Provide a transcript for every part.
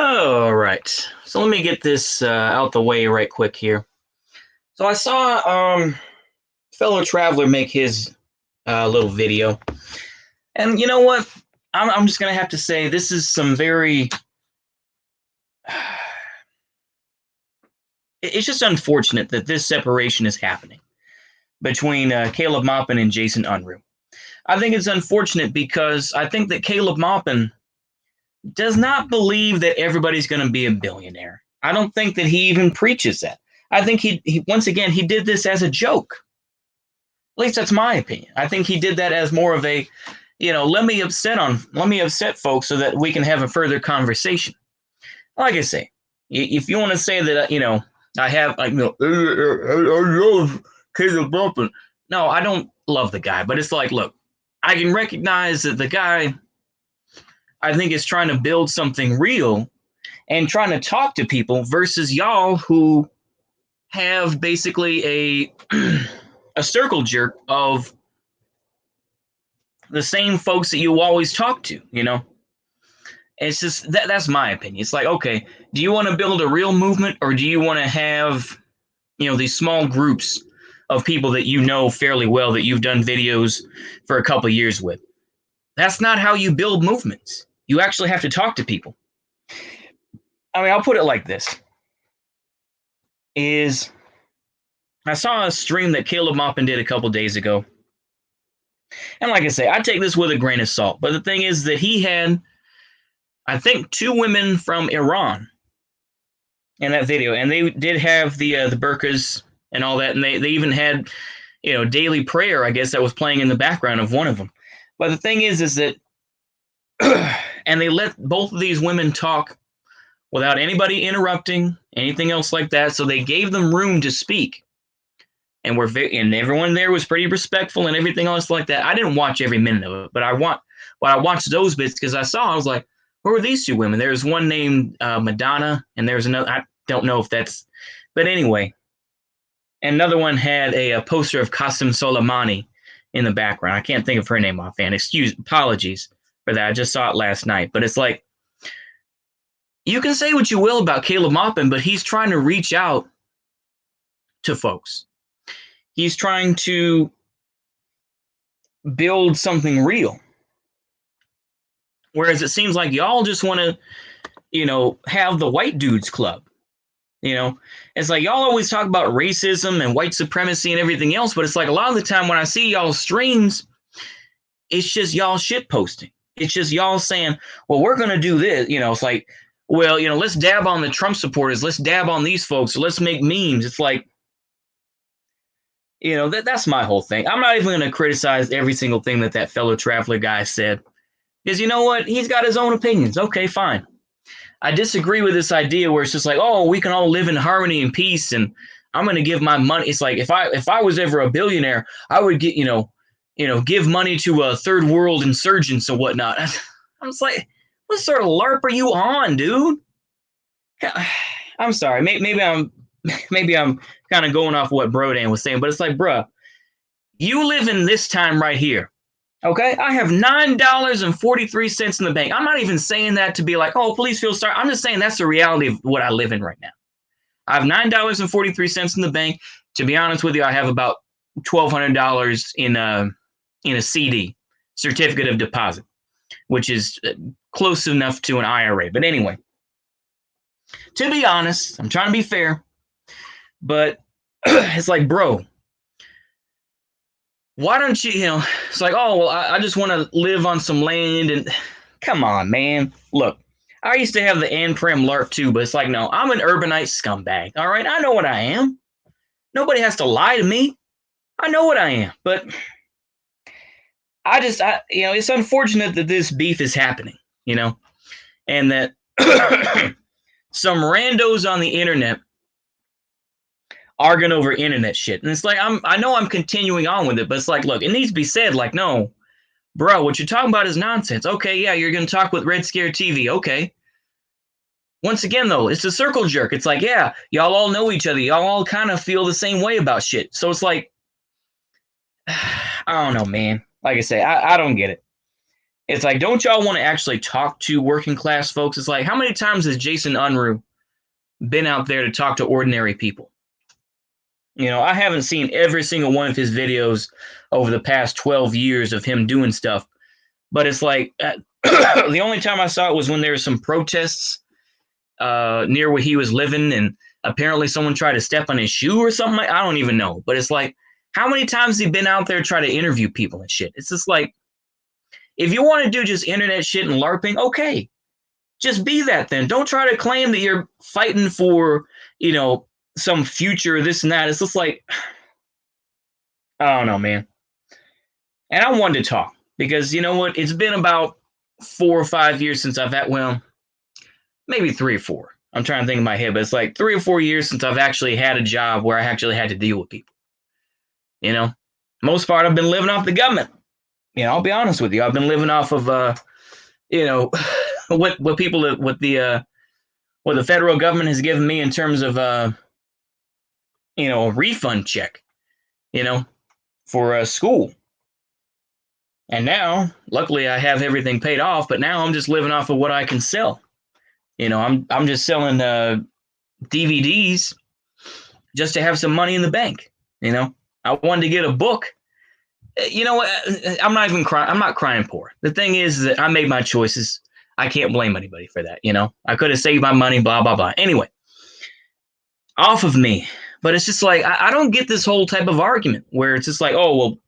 All right. So let me get this out the way right quick here. So I saw fellow traveler make his little video, and you know what? I'm just gonna have to say this is some very. It's just unfortunate that this separation is happening between Caleb Maupin and Jason Unruh. I think it's unfortunate because I think that Caleb Maupin does not believe that everybody's going to be a billionaire. I don't think that he even preaches that. I think he once again he did this as a joke. At least that's my opinion. I think he did that as more of a, let me upset folks so that we can have a further conversation. Like I say, if you want to say that I have I love Caleb Maupin. No, I don't love the guy, but it's like, look, I can recognize that the guy I think is trying to build something real and trying to talk to people versus y'all who have basically a a circle jerk of the same folks that you always talk to. It's just that's my opinion. It's like, okay, do you want to build a real movement or do you want to have, these small groups of people that you know fairly well that you've done videos for a couple of years with? That's not how you build movements. You actually have to talk to people. I mean, I'll put it like this. I saw a stream that Caleb Maupin did a couple days ago. And like I say, I take this with a grain of salt. But the thing is that he had, I think, two women from Iran in that video. And they did have the burqas and all that. And they even had, daily prayer, I guess, that was playing in the background of one of them. But the thing is that, and they let both of these women talk without anybody interrupting, anything else like that. So they gave them room to speak. And and everyone there was pretty respectful and everything else like that. I didn't watch every minute of it, but I watched those bits because I was like, who are these two women? There's one named Madonna, and there's another. I don't know if that's, but anyway. Another one had a poster of Qasem Soleimani in the background. I can't think of her name offhand. Apologies for that. I just saw it last night, but it's like, you can say what you will about Caleb Maupin, but he's trying to reach out to folks. He's trying to build something real. Whereas it seems like y'all just want to, have the white dudes club. It's like y'all always talk about racism and white supremacy and everything else, but it's like a lot of the time when I see y'all streams, it's just y'all shit posting. It's just y'all saying, well, we're going to do this. It's like, well, let's dab on the Trump supporters. Let's dab on these folks. Let's make memes. It's like, that's my whole thing. I'm not even going to criticize every single thing that fellow traveler guy said. Because you know what? He's got his own opinions. Okay, fine. I disagree with this idea where it's just like, oh, we can all live in harmony and peace, and I'm going to give my money. It's like if I was ever a billionaire, I would get, give money to third world insurgents and whatnot. I was like, what sort of LARP are you on, dude? I'm sorry. Maybe I'm kind of going off what Brodan was saying, but it's like, bruh, you live in this time right here. Okay, I have $9.43 in the bank. I'm not even saying that to be like, oh, please feel sorry. I'm just saying that's the reality of what I live in right now. I have $9.43 in the bank. To be honest with you, I have about $1,200 in a CD, certificate of deposit, which is close enough to an IRA. But anyway, to be honest, I'm trying to be fair, but it's like, bro, why don't you, it's like, oh, well, I just want to live on some land. And come on, man. Look, I used to have the Anprim LARP too, but it's like, no, I'm an urbanite scumbag. All right, I know what I am. Nobody has to lie to me. I know what I am. But it's unfortunate that this beef is happening, and that some randos on the internet arguing over internet shit. And it's like, I know I'm continuing on with it, but it's like, look, it needs to be said, like, no, bro, what you're talking about is nonsense. Okay, yeah, you're going to talk with Red Scare TV. Okay. Once again, though, it's a circle jerk. It's like, yeah, y'all all know each other. Y'all all kind of feel the same way about shit. So it's like, I don't know, man. Like I say, I don't get it. It's like, don't y'all want to actually talk to working class folks? It's like, how many times has Jason Unruh been out there to talk to ordinary people? I haven't seen every single one of his videos over the past 12 years of him doing stuff, but it's like the only time I saw it was when there were some protests near where he was living, and apparently someone tried to step on his shoe or something. I don't even know, but it's like, how many times has he been out there trying to interview people and shit? It's just like, if you want to do just internet shit and LARPing, okay, just be that then. Don't try to claim that you're fighting for, some future, this and that. It's just like, I don't know, man. And I wanted to talk because you know what? It's been about 4 or 5 years since I've had, well, maybe 3 or 4. I'm trying to think in my head, but it's like 3 or 4 years since I've actually had a job where I actually had to deal with people. Most part I've been living off the government. I'll be honest with you. I've been living off of, what people, what the federal government has given me in terms of, a refund check, for school. And now, luckily, I have everything paid off. But now I'm just living off of what I can sell. I'm just selling DVDs just to have some money in the bank. I wanted to get a book. You know what? I'm not even crying. I'm not crying poor. The thing is that I made my choices. I can't blame anybody for that. I could have saved my money, blah, blah, blah. Anyway, off of me. But it's just like, I don't get this whole type of argument where it's just like, oh, well,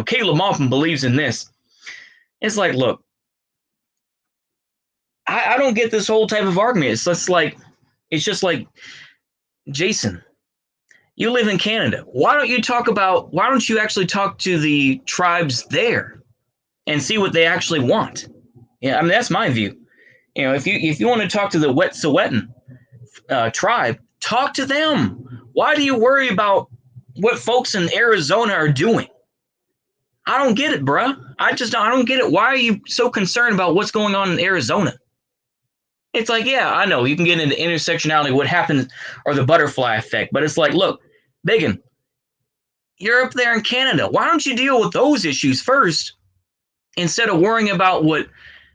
Caleb Maupin believes in this. It's like, look, I don't get this whole type of argument. It's just like, Jason, you live in Canada. Why don't you actually talk to the tribes there and see what they actually want? Yeah, I mean, that's my view. If you want to talk to the Wet'suwet'en tribe, talk to them. Why do you worry about what folks in Arizona are doing? I don't get it, bruh. I don't get it. Why are you so concerned about what's going on in Arizona? It's like, yeah, I know you can get into intersectionality, what happens, or the butterfly effect. But it's like, look, Biggin, you're up there in Canada. Why don't you deal with those issues first instead of worrying about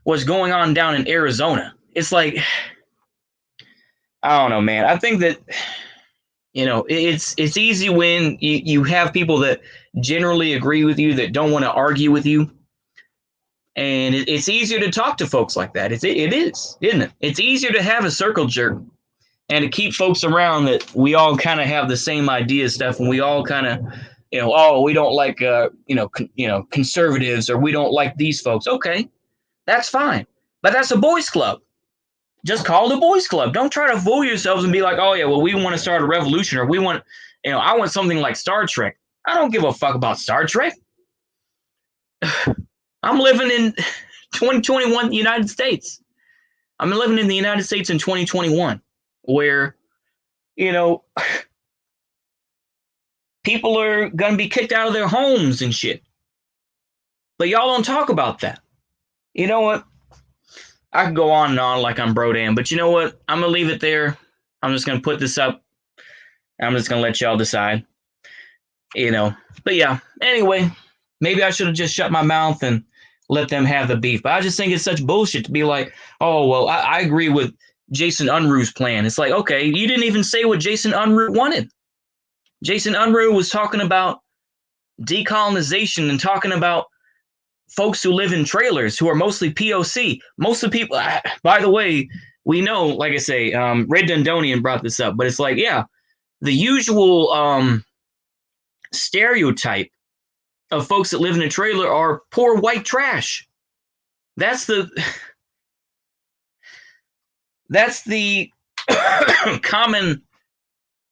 what's going on down in Arizona? It's like, I don't know, man. I think that, it's easy when you have people that generally agree with you, that don't want to argue with you. And it's easier to talk to folks like that. It is, isn't it? It's easier to have a circle jerk and to keep folks around that we all kind of have the same idea stuff, and we all kind of, oh, we don't like, conservatives, or we don't like these folks. Okay, that's fine, but that's a boys' club. Just call it a boys' club. Don't try to fool yourselves and be like, oh yeah, well, we want to start a revolution, or we want, I want something like Star Trek. I don't give a fuck about Star Trek. I'm living in 2021 United States. I'm living in the United States in 2021, where, people are going to be kicked out of their homes and shit. But y'all don't talk about that. You know what? I could go on and on like I'm Brodan, but you know what? I'm going to leave it there. I'm just going to put this up. I'm just going to let y'all decide. But yeah, anyway, maybe I should have just shut my mouth and let them have the beef. But I just think it's such bullshit to be like, oh, well, I agree with Jason Unruh's plan. It's like, okay, you didn't even say what Jason Unruh wanted. Jason Unruh was talking about decolonization and talking about folks who live in trailers who are mostly POC. Most of the people, by the way, we know, like I say, Red Dundonian brought this up, but it's like, yeah, the usual stereotype of folks that live in a trailer are poor white trash. That's the common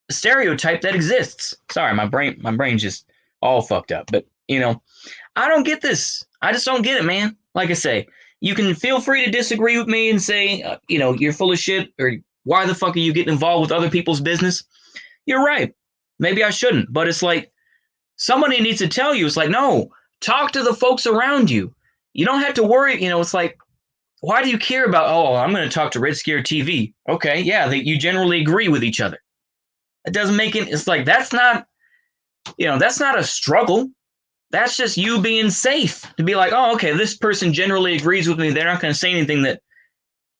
stereotype that exists. Sorry, my brain's just all fucked up. But I don't get this. I just don't get it, man. Like I say, you can feel free to disagree with me and say, you're full of shit, or why the fuck are you getting involved with other people's business? You're right. Maybe I shouldn't. But it's like, somebody needs to tell you. It's like, no, talk to the folks around you. You don't have to worry. It's like, why do you care about, oh, I'm going to talk to Red Scare TV. Okay, yeah, you generally agree with each other. It doesn't make it, it's like, that's not a struggle. That's just you being safe to be like, oh, okay, this person generally agrees with me. They're not going to say anything that,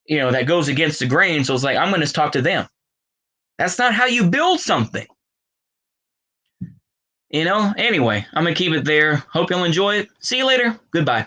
that goes against the grain. So it's like, I'm going to talk to them. That's not how you build something. Anyway, I'm going to keep it there. Hope you'll enjoy it. See you later. Goodbye.